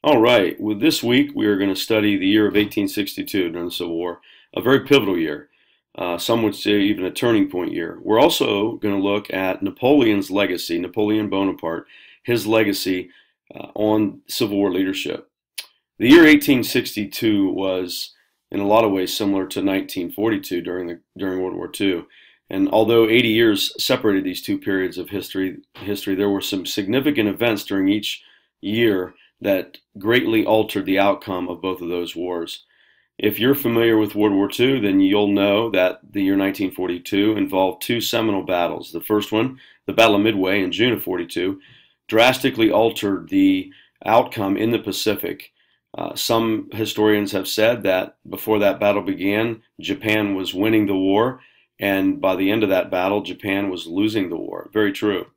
All right, with this week we are going to study the year of 1862 during the Civil War, a very pivotal year. Some would say even a turning point year. We're also going to look at Napoleon's legacy, Napoleon Bonaparte, his legacy on Civil War leadership. The year 1862 was in a lot of ways similar to 1942 during World War II. And although 80 years separated these two periods of history, there were some significant events during each year that greatly altered the outcome of both of those wars. If you're familiar with World War II, then you'll know that the year 1942 involved two seminal battles. The first one, the Battle of Midway in June of 42, drastically altered the outcome in the Pacific. Some historians have said that before that battle began, Japan was winning the war, and by the end of that battle, Japan was losing the war. Very true.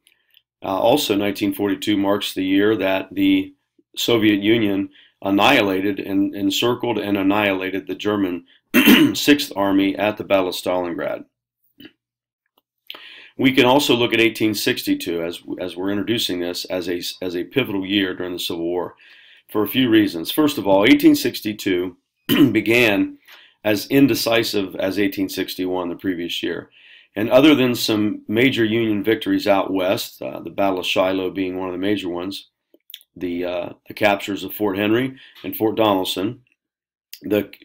Also, 1942 marks the year that the Soviet Union annihilated and encircled and annihilated the German Sixth Army at the Battle of Stalingrad. We can also look at 1862 as we're introducing this as a pivotal year during the Civil War for a few reasons. First of all, 1862 began as indecisive as 1861, the previous year. And other than some major Union victories out west, the Battle of Shiloh being one of the major ones, the captures of Fort Henry and Fort Donelson,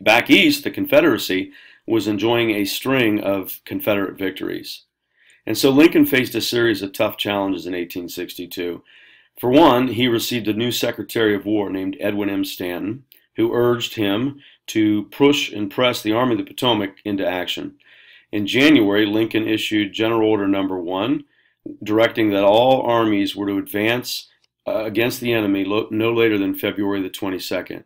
back east, the Confederacy was enjoying a string of Confederate victories. And so Lincoln faced a series of tough challenges in 1862. For one, he received a new Secretary of War named Edwin M. Stanton, who urged him to push and press the Army of the Potomac into action. In January, Lincoln issued General Order Number 1, directing that all armies were to advance against the enemy no later than February the 22nd.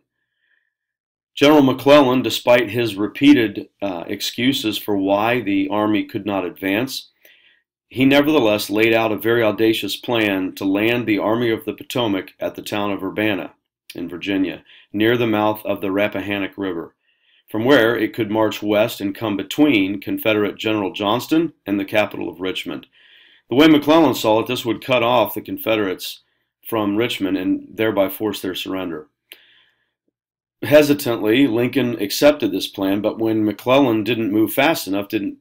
General McClellan, despite his repeated excuses for why the army could not advance, he nevertheless laid out a very audacious plan to land the Army of the Potomac at the town of Urbana in Virginia, near the mouth of the Rappahannock River, from where it could march west and come between Confederate General Johnston and the capital of Richmond. The way McClellan saw it, this would cut off the Confederates from Richmond and thereby force their surrender. Hesitantly, Lincoln accepted this plan, but when McClellan didn't move fast enough, he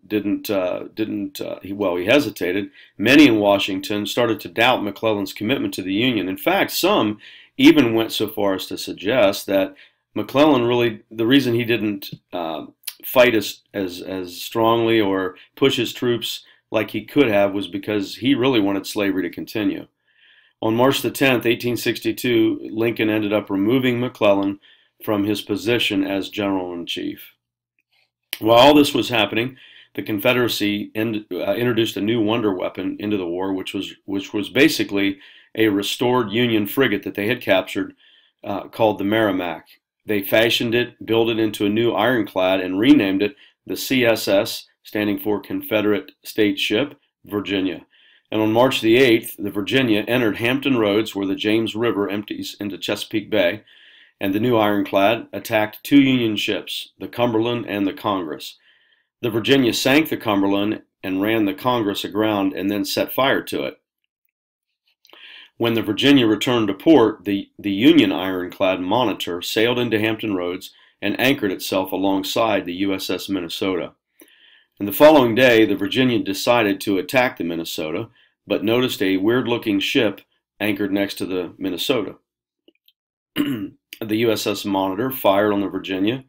hesitated. Many in Washington started to doubt McClellan's commitment to the Union. In fact, some even went so far as to suggest that McClellan really, the reason he didn't fight as strongly or push his troops like he could have was because he really wanted slavery to continue. On March the 10th, 1862, Lincoln ended up removing McClellan from his position as General-in-Chief. While all this was happening, the Confederacy introduced a new wonder weapon into the war, which was basically a restored Union frigate that they had captured called the Merrimac. They fashioned it, built it into a new ironclad, and renamed it the CSS, standing for Confederate State Ship, Virginia. And on March the 8th, the Virginia entered Hampton Roads, where the James River empties into Chesapeake Bay, and the new ironclad attacked two Union ships, the Cumberland and the Congress. The Virginia sank the Cumberland and ran the Congress aground and then set fire to it. When the Virginia returned to port, the Union ironclad Monitor sailed into Hampton Roads and anchored itself alongside the USS Minnesota. And the following day, the Virginia decided to attack the Minnesota, but noticed a weird-looking ship anchored next to the Minnesota. The USS Monitor fired on the Virginia,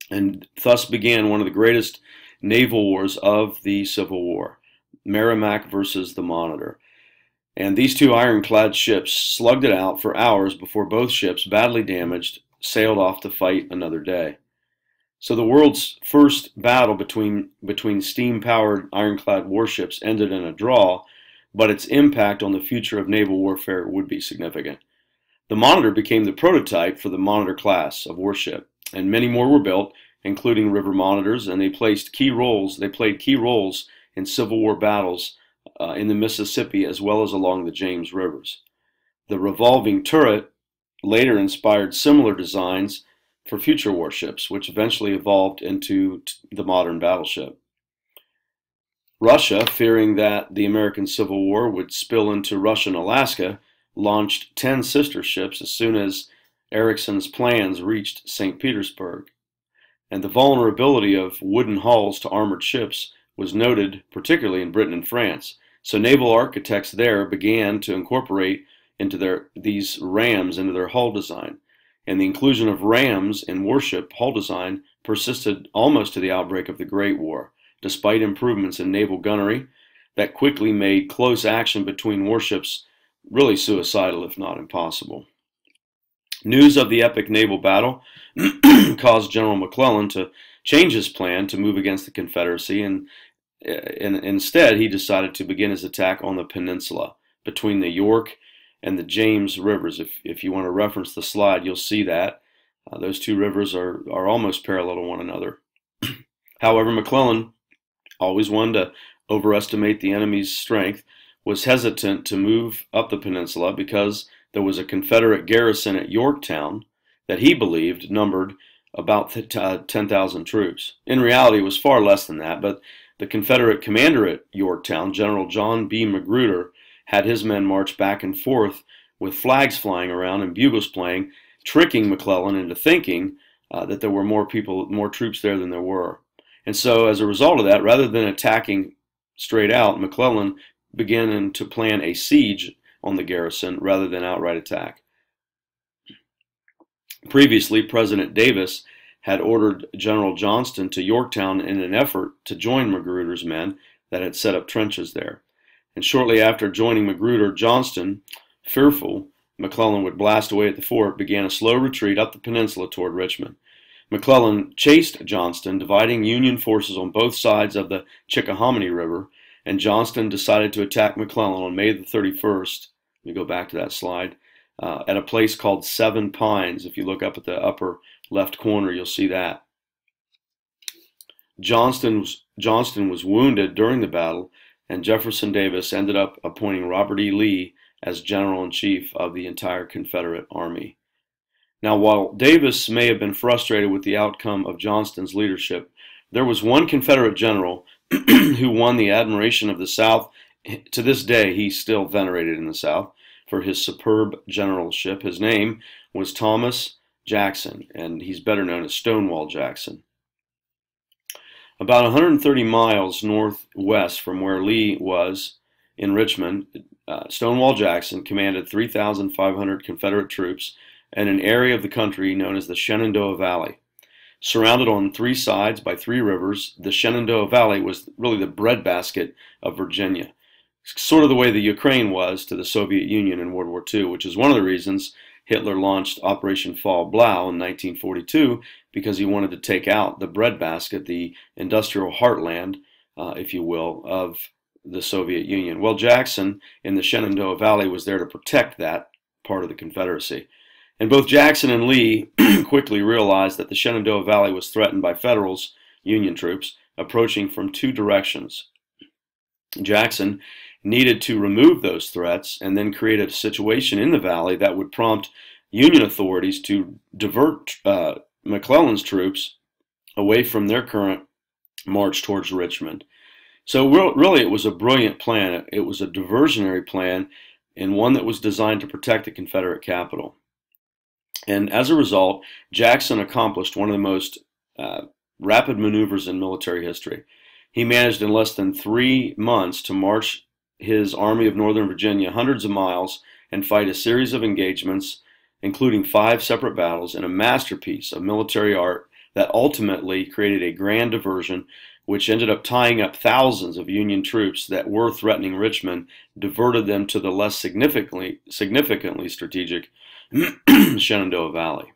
and thus began one of the greatest naval wars of the Civil War, Merrimac versus the Monitor. And these two ironclad ships slugged it out for hours before both ships, badly damaged, sailed off to fight another day. So the world's first battle between steam-powered ironclad warships ended in a draw, but its impact on the future of naval warfare would be significant. The Monitor became the prototype for the Monitor class of warship, and many more were built, including river monitors, and they played key roles in Civil War battles in the Mississippi as well as along the James Rivers. The revolving turret later inspired similar designs for future warships, which eventually evolved into the modern battleship. Russia, fearing that the American Civil War would spill into Russian Alaska, launched 10 sister ships as soon as Ericsson's plans reached St. Petersburg. And the vulnerability of wooden hulls to armored ships was noted particularly in Britain and France. So naval architects there began to incorporate these rams into their hull design. And the inclusion of rams in warship hull design persisted almost to the outbreak of the Great War, despite improvements in naval gunnery that quickly made close action between warships really suicidal, if not impossible. News of the epic naval battle caused General McClellan to change his plan to move against the Confederacy, and instead he decided to begin his attack on the peninsula between the York and the James rivers. If you want to reference the slide, you'll see that. Those two rivers are almost parallel to one another. However, McClellan, always one to overestimate the enemy's strength, was hesitant to move up the peninsula because there was a Confederate garrison at Yorktown that he believed numbered about 10,000 troops. In reality, it was far less than that, but the Confederate commander at Yorktown, General John B. Magruder, had his men march back and forth with flags flying around and bugles playing, tricking McClellan into thinking that there were more troops there than there were. And so as a result of that, rather than attacking straight out, McClellan began to plan a siege on the garrison rather than outright attack. Previously, President Davis had ordered General Johnston to Yorktown in an effort to join Magruder's men that had set up trenches there. And shortly after joining Magruder, Johnston, fearful McClellan would blast away at the fort, began a slow retreat up the peninsula toward Richmond. McClellan chased Johnston, dividing Union forces on both sides of the Chickahominy River, and Johnston decided to attack McClellan on May the 31st. Let me go back to that slide. At a place called Seven Pines. If you look up at the upper left corner, you'll see that. Johnston was wounded during the battle, and Jefferson Davis ended up appointing Robert E. Lee as General-in-Chief of the entire Confederate Army. Now, while Davis may have been frustrated with the outcome of Johnston's leadership, there was one Confederate general who won the admiration of the South. To this day, he's still venerated in the South for his superb generalship. His name was Thomas Jackson, and he's better known as Stonewall Jackson. About 130 miles northwest from where Lee was in Richmond, Stonewall Jackson commanded 3,500 Confederate troops in an area of the country known as the Shenandoah Valley. Surrounded on three sides by three rivers, the Shenandoah Valley was really the breadbasket of Virginia. Sort of the way the Ukraine was to the Soviet Union in World War II, which is one of the reasons Hitler launched Operation Fall Blau in 1942, because he wanted to take out the breadbasket, the industrial heartland, if you will, of the Soviet Union. Well, Jackson in the Shenandoah Valley was there to protect that part of the Confederacy. And both Jackson and Lee quickly realized that the Shenandoah Valley was threatened by Federals, Union troops, approaching from two directions. Jackson needed to remove those threats and then create a situation in the valley that would prompt Union authorities to divert McClellan's troops away from their current march towards Richmond. So really it was a brilliant plan. It was a diversionary plan, and one that was designed to protect the Confederate capital. And as a result, Jackson accomplished one of the most rapid maneuvers in military history. He managed in less than 3 months to march his Army of Northern Virginia hundreds of miles and fight a series of engagements, including 5 separate battles, in a masterpiece of military art that ultimately created a grand diversion, which ended up tying up thousands of Union troops that were threatening Richmond, diverted them to the less significantly strategic Shenandoah Valley.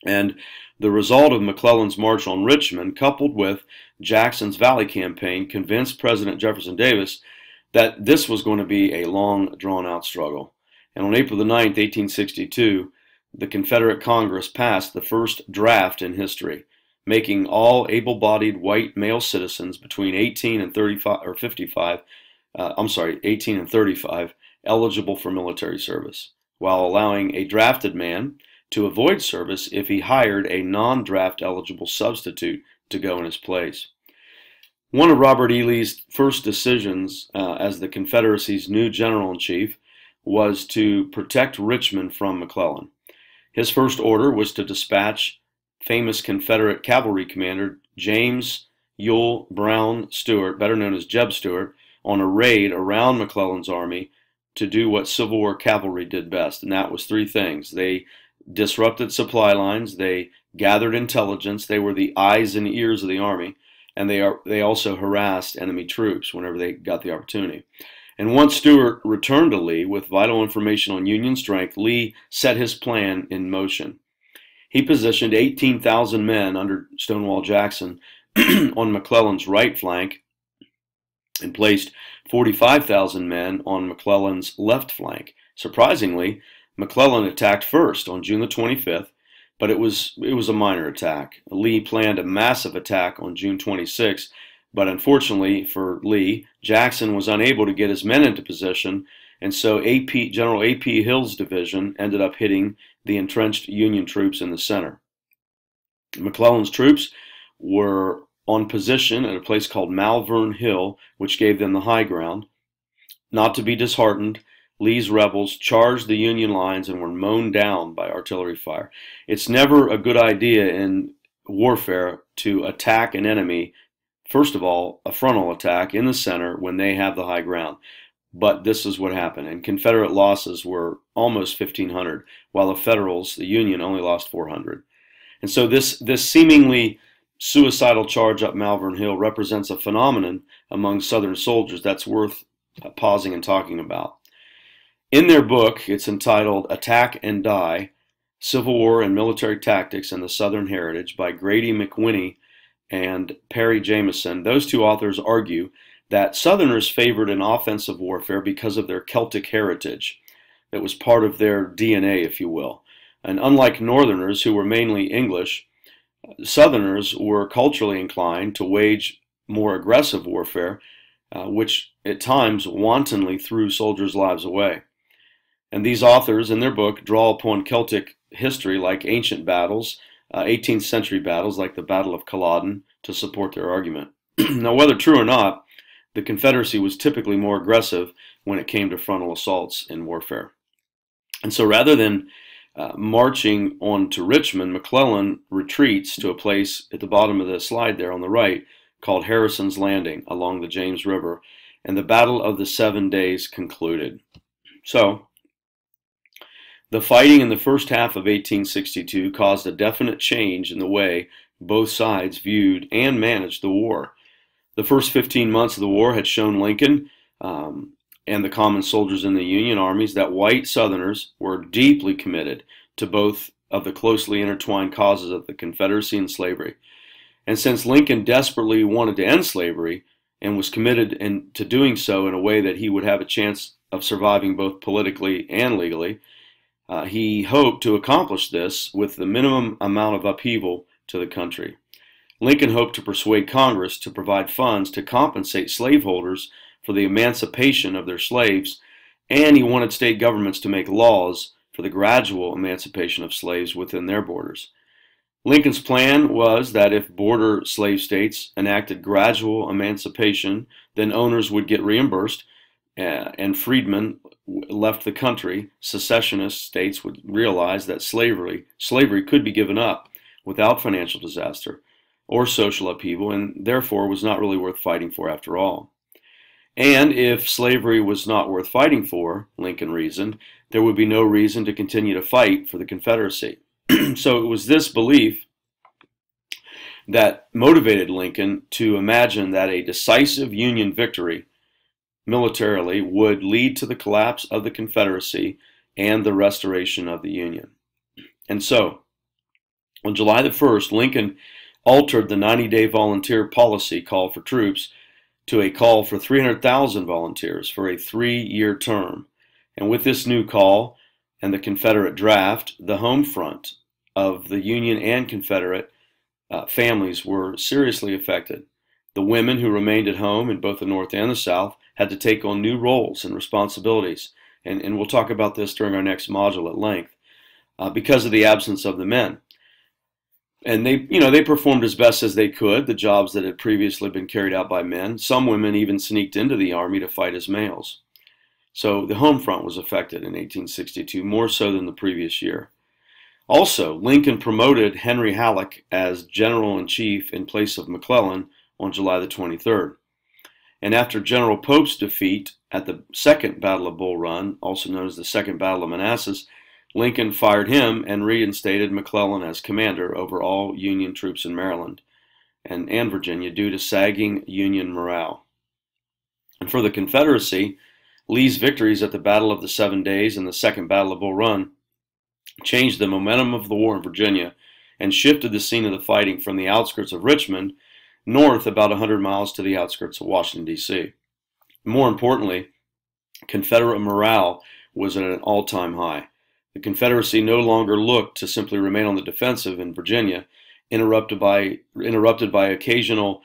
And the result of McClellan's march on Richmond, coupled with Jackson's Valley campaign, convinced President Jefferson Davis that this was going to be a long, drawn-out struggle. And on April the 9th, 1862, the Confederate Congress passed the first draft in history, making all able-bodied white male citizens between 18 and 35 eligible for military service, while allowing a drafted man to avoid service if he hired a non-draft eligible substitute to go in his place. One of Robert E. Lee's first decisions as the Confederacy's new general-in-chief was to protect Richmond from McClellan. His first order was to dispatch famous Confederate cavalry commander James Ewell Brown Stuart, better known as Jeb Stuart, on a raid around McClellan's army to do what Civil War cavalry did best, and that was three things. They disrupted supply lines, they gathered intelligence, they were the eyes and ears of the army, and they also harassed enemy troops whenever they got the opportunity. And once Stuart returned to Lee with vital information on Union strength, Lee set his plan in motion. He positioned 18,000 men under Stonewall Jackson on McClellan's right flank and placed 45,000 men on McClellan's left flank. Surprisingly, McClellan attacked first on June the 25th, but it was a minor attack. Lee planned a massive attack on June 26th, but unfortunately for Lee, Jackson was unable to get his men into position, and so General A.P. Hill's division ended up hitting the entrenched Union troops in the center. McClellan's troops were on position at a place called Malvern Hill, which gave them the high ground. Not to be disheartened, Lee's rebels charged the Union lines and were mown down by artillery fire. It's never a good idea in warfare to attack an enemy, first of all, a frontal attack in the center when they have the high ground. But this is what happened, and Confederate losses were almost 1,500, while the Federals, the Union, only lost 400. And so this seemingly suicidal charge up Malvern Hill represents a phenomenon among Southern soldiers that's worth pausing and talking about. In their book, it's entitled Attack and Die, Civil War and Military Tactics and the Southern Heritage by Grady McWhinney and Perry Jameson. Those two authors argue that Southerners favored an offensive warfare because of their Celtic heritage. That was part of their DNA, if you will. And unlike Northerners, who were mainly English, Southerners were culturally inclined to wage more aggressive warfare, which at times wantonly threw soldiers' lives away. And these authors, in their book, draw upon Celtic history like ancient battles, 18th century battles like the Battle of Culloden, to support their argument. Now, whether true or not, the Confederacy was typically more aggressive when it came to frontal assaults in warfare. And so rather than marching on to Richmond, McClellan retreats to a place at the bottom of the slide there on the right called Harrison's Landing along the James River, and the Battle of the 7 Days concluded. So, the fighting in the first half of 1862 caused a definite change in the way both sides viewed and managed the war. The first 15 months of the war had shown Lincoln and the common soldiers in the Union armies that white Southerners were deeply committed to both of the closely intertwined causes of the Confederacy and slavery. And since Lincoln desperately wanted to end slavery and was committed to doing so in a way that he would have a chance of surviving both politically and legally, he hoped to accomplish this with the minimum amount of upheaval to the country. Lincoln hoped to persuade Congress to provide funds to compensate slaveholders for the emancipation of their slaves, and he wanted state governments to make laws for the gradual emancipation of slaves within their borders. Lincoln's plan was that if border slave states enacted gradual emancipation, then owners would get reimbursed, and freedmen left the country. Secessionist states would realize that slavery could be given up without financial disaster or social upheaval, and therefore was not really worth fighting for after all. And if slavery was not worth fighting for, Lincoln reasoned, there would be no reason to continue to fight for the Confederacy. So it was this belief that motivated Lincoln to imagine that a decisive Union victory militarily would lead to the collapse of the Confederacy and the restoration of the Union. And so, on July the 1st, Lincoln altered the 90-day volunteer policy call for troops to a call for 300,000 volunteers for a 3-year term. And with this new call and the Confederate draft, the home front of the Union and Confederate families were seriously affected. The women who remained at home in both the North and the South had to take on new roles and responsibilities. And we'll talk about this during our next module at length because of the absence of the men. And they performed as best as they could the jobs that had previously been carried out by men. Some women even sneaked into the army to fight as males. So the home front was affected in 1862, more so than the previous year. Also, Lincoln promoted Henry Halleck as general-in-chief in place of McClellan on July the 23rd. And after General Pope's defeat at the Second Battle of Bull Run, also known as the Second Battle of Manassas, Lincoln fired him and reinstated McClellan as commander over all Union troops in Maryland and Virginia due to sagging Union morale. And for the Confederacy, Lee's victories at the Battle of the 7 Days and the Second Battle of Bull Run changed the momentum of the war in Virginia and shifted the scene of the fighting from the outskirts of Richmond north about 100 miles to the outskirts of Washington, D.C. More importantly, Confederate morale was at an all-time high. The Confederacy no longer looked to simply remain on the defensive in Virginia, interrupted by occasional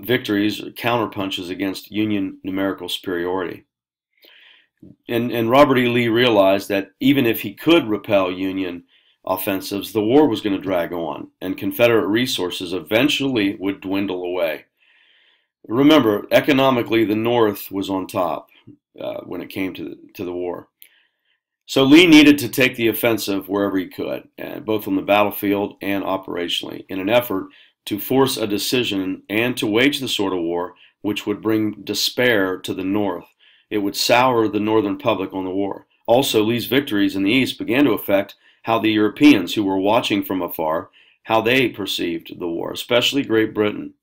victories or counterpunches against Union numerical superiority. And Robert E. Lee realized that even if he could repel Union offensives, the war was going to drag on, and Confederate resources eventually would dwindle away. Remember, economically, the North was on top when it came to the war. So Lee needed to take the offensive wherever he could, both on the battlefield and operationally, in an effort to force a decision and to wage the sort of war which would bring despair to the North. It would sour the Northern public on the war. Also, Lee's victories in the East began to affect how the Europeans who were watching from afar, how they perceived the war, especially Great Britain.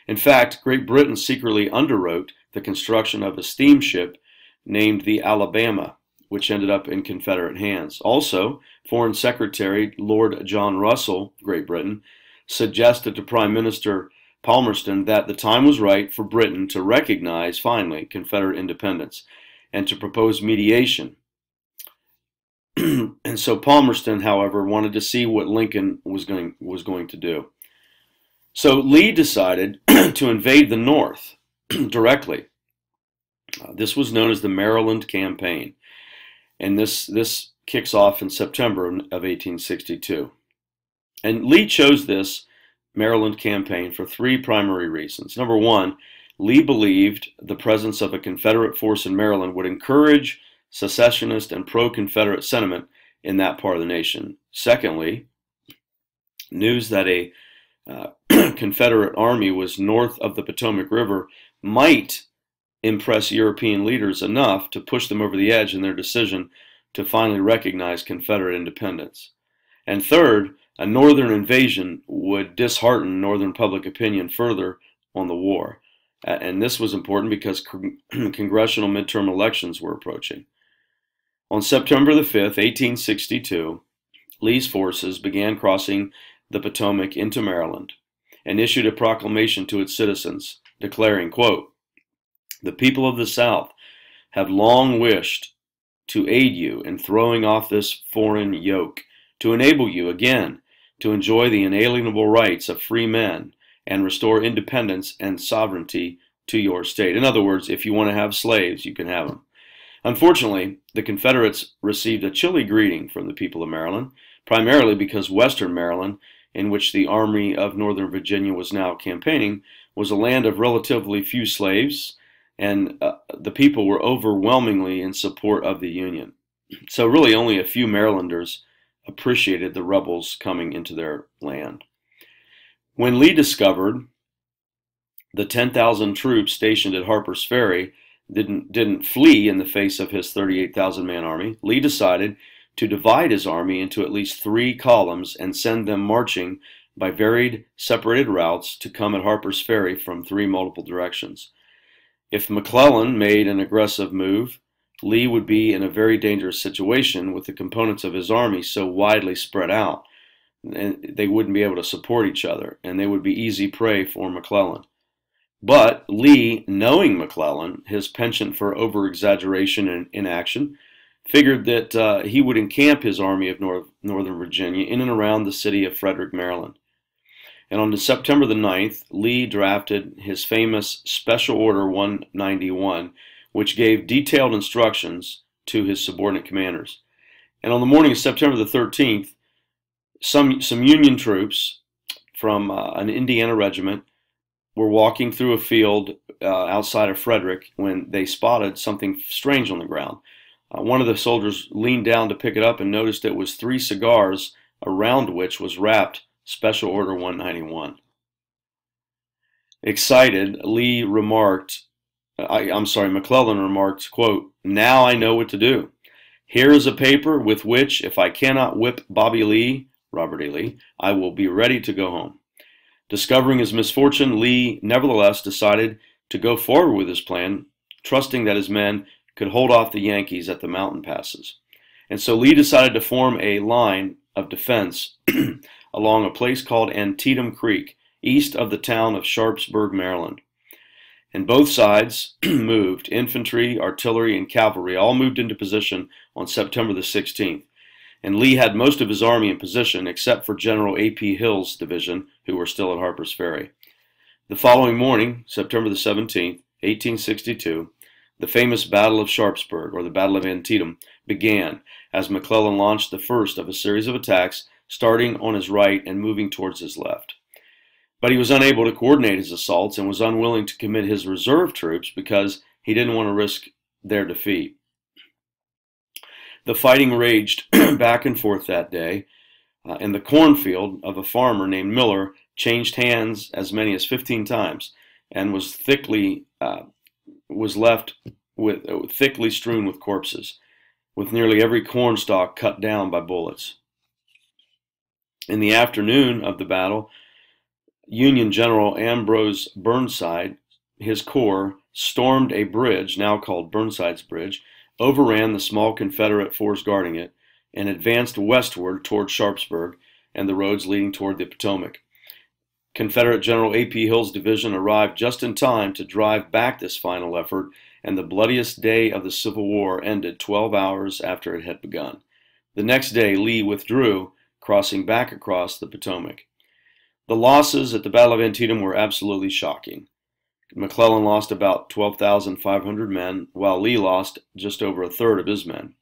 In fact, Great Britain secretly underwrote the construction of a steamship named the Alabama, which ended up in Confederate hands. Also, Foreign Secretary Lord John Russell, Great Britain, suggested to Prime Minister Palmerston that the time was right for Britain to recognize, finally, Confederate independence and to propose mediation. And so Palmerston, however, wanted to see what Lincoln was going to do. So Lee decided to invade the North directly. This was known as the Maryland Campaign, and this kicks off in September of 1862. And Lee chose this Maryland Campaign for three primary reasons. Number one, Lee believed the presence of a Confederate force in Maryland would encourage secessionist and pro-Confederate sentiment in that part of the nation. Secondly, news that a Confederate army was north of the Potomac River might impress European leaders enough to push them over the edge in their decision to finally recognize Confederate independence. And third, a northern invasion would dishearten northern public opinion further on the war. And this was important because congressional midterm elections were approaching. On September the 5th, 1862, Lee's forces began crossing the Potomac into Maryland and issued a proclamation to its citizens declaring, quote, "The people of the South have long wished to aid you in throwing off this foreign yoke, to enable you again to enjoy the inalienable rights of free men and restore independence and sovereignty to your state." In other words, if you want to have slaves, you can have them. Unfortunately, the Confederates received a chilly greeting from the people of Maryland, primarily because Western Maryland, in which the Army of Northern Virginia was now campaigning, was a land of relatively few slaves, and the people were overwhelmingly in support of the Union. So really only a few Marylanders appreciated the rebels coming into their land. When Lee discovered the 10,000 troops stationed at Harper's Ferry didn't flee in the face of his 38,000-man army, Lee decided to divide his army into at least 3 columns and send them marching by varied, separated routes to come at Harper's Ferry from 3 multiple directions. If McClellan made an aggressive move, Lee would be in a very dangerous situation with the components of his army so widely spread out, and they wouldn't be able to support each other, and they would be easy prey for McClellan. But Lee, knowing McClellan, his penchant for over-exaggeration and inaction, figured that he would encamp his army of Northern Virginia in and around the city of Frederick, Maryland. And on September the 9th, Lee drafted his famous Special Order 191, which gave detailed instructions to his subordinate commanders. And on the morning of September the 13th, some Union troops from an Indiana regiment were walking through a field outside of Frederick when they spotted something strange on the ground. One of the soldiers leaned down to pick it up and noticed it was 3 cigars, around which was wrapped Special Order 191. Excited, McClellan remarked, quote, "Now I know what to do. Here is a paper with which, if I cannot whip Bobby Lee, Robert E. Lee, I will be ready to go home." Discovering his misfortune, Lee nevertheless decided to go forward with his plan, trusting that his men could hold off the Yankees at the mountain passes. And so Lee decided to form a line of defense along a place called Antietam Creek, east of the town of Sharpsburg, Maryland. And both sides moved. Infantry, artillery, and cavalry all moved into position on September the 16th. And Lee had most of his army in position, except for General A.P. Hill's division, who were still at Harper's Ferry. The following morning, September the 17th, 1862, the famous Battle of Sharpsburg, or the Battle of Antietam, began as McClellan launched the first of a series of attacks, starting on his right and moving towards his left. But he was unable to coordinate his assaults and was unwilling to commit his reserve troops because he didn't want to risk their defeat. The fighting raged back and forth that day, and the cornfield of a farmer named Miller changed hands as many as 15 times and was left with thickly strewn with corpses, with nearly every corn stalk cut down by bullets. In the afternoon of the battle, Union General Ambrose Burnside, his corps, stormed a bridge, now called Burnside's Bridge, overran the small Confederate force guarding it, and advanced westward toward Sharpsburg and the roads leading toward the Potomac. Confederate General A.P. Hill's division arrived just in time to drive back this final effort, and the bloodiest day of the Civil War ended 12 hours after it had begun. The next day, Lee withdrew, crossing back across the Potomac. The losses at the Battle of Antietam were absolutely shocking. McClellan lost about 12,500 men, while Lee lost just over a third of his men.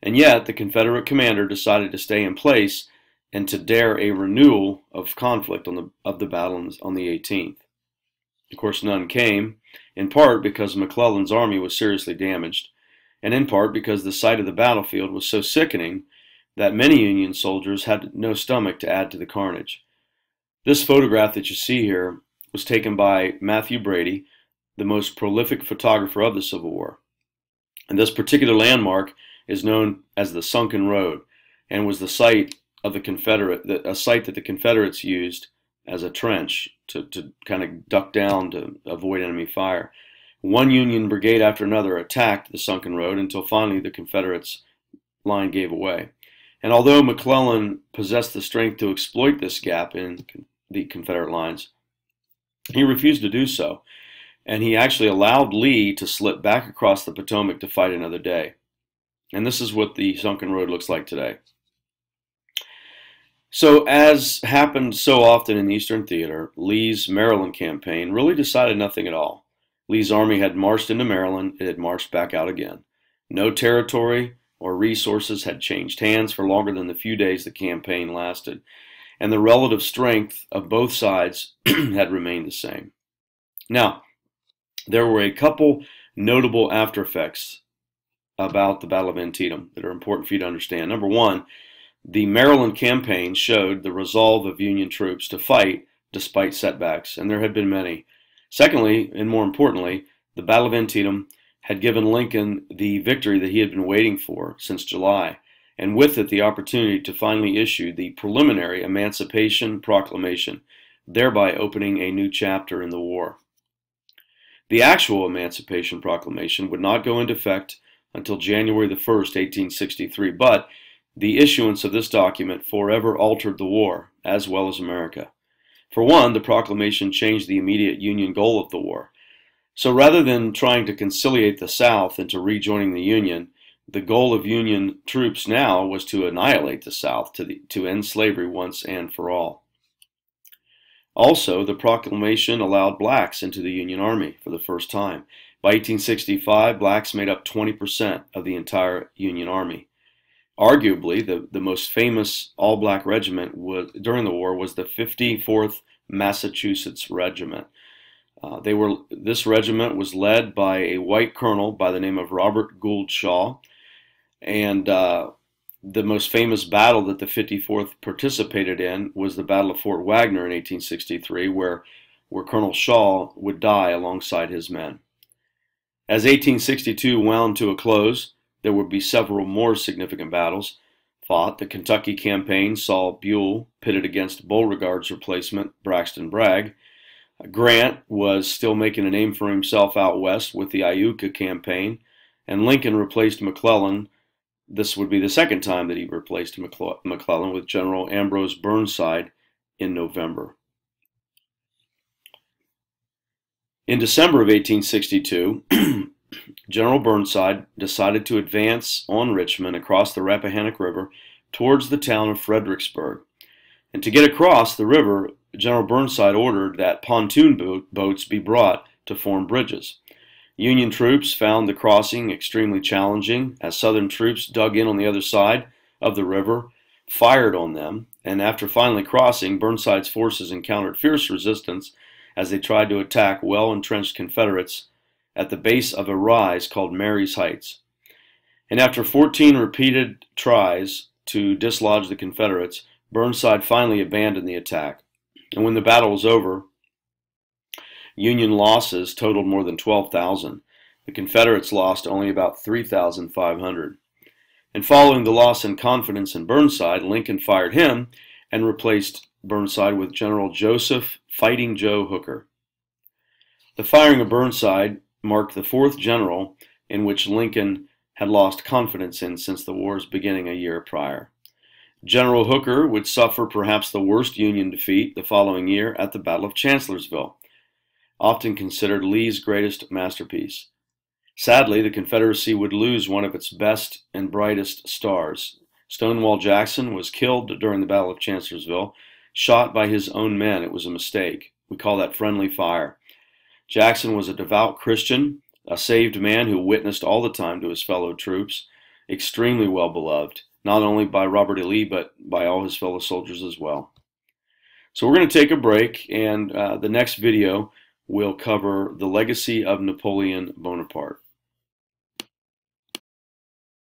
And yet, the Confederate commander decided to stay in place and to dare a renewal of conflict of the battle on the 18th. Of course, none came, in part because McClellan's army was seriously damaged, and in part because the sight of the battlefield was so sickening that many Union soldiers had no stomach to add to the carnage. This photograph that you see here was taken by Matthew Brady, the most prolific photographer of the Civil War. And this particular landmark is known as the Sunken Road and was the site of a site that the Confederates used as a trench to kind of duck down to avoid enemy fire. One Union brigade after another attacked the Sunken Road until finally the Confederates' line gave away. And although McClellan possessed the strength to exploit this gap in the Confederate lines, he refused to do so, and he actually allowed Lee to slip back across the Potomac to fight another day. And this is what the Sunken Road looks like today. So, as happened so often in the Eastern Theater, Lee's Maryland campaign really decided nothing at all. Lee's army had marched into Maryland, it had marched back out again. No territory or resources had changed hands for longer than the few days the campaign lasted, and the relative strength of both sides had remained the same. Now, there were a couple notable after effects about the Battle of Antietam that are important for you to understand. Number one, the Maryland campaign showed the resolve of Union troops to fight despite setbacks, and there had been many. Secondly, and more importantly, the Battle of Antietam had given Lincoln the victory that he had been waiting for since July, and with it the opportunity to finally issue the preliminary Emancipation Proclamation, thereby opening a new chapter in the war. The actual Emancipation Proclamation would not go into effect until January the 1st, 1863, but the issuance of this document forever altered the war, as well as America. For one, the proclamation changed the immediate Union goal of the war. So rather than trying to conciliate the South into rejoining the Union, the goal of Union troops now was to annihilate the South, to end slavery once and for all. Also, the proclamation allowed blacks into the Union Army for the first time. By 1865, blacks made up 20% of the entire Union Army. Arguably, the most famous all-black regiment during the war was the 54th Massachusetts Regiment. This regiment was led by a white colonel by the name of Robert Gould Shaw, and the most famous battle that the 54th participated in was the Battle of Fort Wagner in 1863, where Colonel Shaw would die alongside his men. As 1862 wound to a close, there would be several more significant battles fought. The Kentucky campaign saw Buell pitted against Beauregard's replacement, Braxton Bragg. Grant was still making a name for himself out west with the Iuka campaign, and Lincoln replaced McClellan. This would be the second time that he replaced McClellan with General Ambrose Burnside in November. In December of 1862, General Burnside decided to advance on Richmond across the Rappahannock River towards the town of Fredericksburg. And to get across the river, General Burnside ordered that pontoon boats be brought to form bridges. Union troops found the crossing extremely challenging as Southern troops dug in on the other side of the river, fired on them, and after finally crossing, Burnside's forces encountered fierce resistance as they tried to attack well-entrenched Confederates at the base of a rise called Mary's Heights. And after 14 repeated tries to dislodge the Confederates, Burnside finally abandoned the attack. And when the battle was over, Union losses totaled more than 12,000. The Confederates lost only about 3,500. And following the loss in confidence in Burnside, Lincoln fired him and replaced Burnside with General Joseph Fighting Joe Hooker. The firing of Burnside marked the fourth general in which Lincoln had lost confidence in since the war's beginning a year prior. General Hooker would suffer perhaps the worst Union defeat the following year at the Battle of Chancellorsville, often considered Lee's greatest masterpiece. Sadly, the Confederacy would lose one of its best and brightest stars. Stonewall Jackson was killed during the Battle of Chancellorsville, shot by his own men. It was a mistake. We call that friendly fire. Jackson was a devout Christian, a saved man who witnessed all the time to his fellow troops, extremely well beloved, not only by Robert E. Lee, but by all his fellow soldiers as well. So we're going to take a break, and the next video will cover the legacy of Napoleon Bonaparte.